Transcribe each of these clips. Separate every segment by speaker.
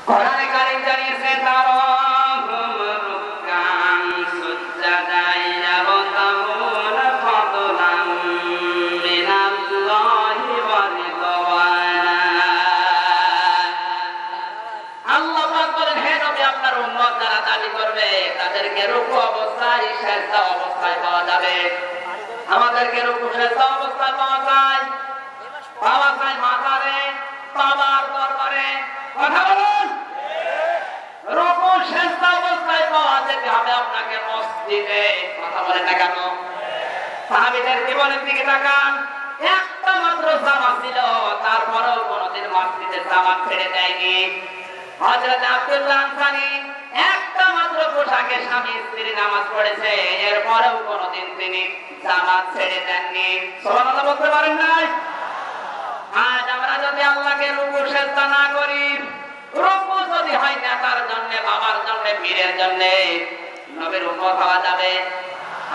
Speaker 1: কোরআনে কারীম জানিয়েছে তারাহুম রুকআন সুজদান ইয়াবতাগুনা ফাদলান মিনাল্লাহি ওয়া রিদওয়ানা। আল্লাহ পাক বলেন, হে নবী, আপনার উম্মত যারা দাবি করবে তাদেরকে রুকু অবস্থায় সিজদা অবস্থায় পাওয়া যাবে। আমাদেরকে রুকু সিজদা অবস্থায় পাওয়া যায় মাথারে, বাবার দরবারে। কথা বলুন, রুকু সিজদা অবস্থায় পাওয়া যেতে হবে আপনাকে মসজিদে। কথা বলেন না কেন? সাহাবীদের জীবনের দিকে তাকান, একটা মাত্র জামা ছিল, তারপরেও কোনদিন মসজিদে জামা ছেড়ে দেয়নি। হযরত আব্দুল্লাহ আনসারী একটা মাত্র পোশাকে স্বামী স্ত্রী নামাজ পড়েছে, এরপরেও কোনদিন তিনি জামাত ছেড়ে দেননি। সুবহানাল্লাহ বলতে পারেন না? আজ আমরা যদি আল্লাহকে রুকু সিজদা না করি, রুকু যদি হয় নেতার জন্য, বাবার জন্য, পীরের জন্য, নবীর উম্মত হওয়া যাবে?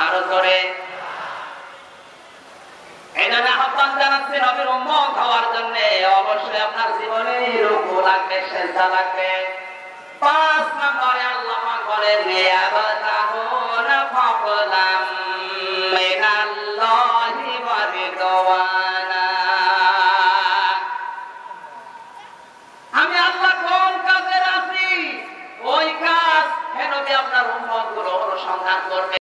Speaker 1: আরো জোরে। এই জন্য আহ্বান জানাচ্ছি, নবীর উম্মত হওয়ার জন্য অবশ্যই আপনার জীবনে রুকু লাগবে, সিজদা লাগবে। 5 নম্বরে আল্লাহ পাক বলেন,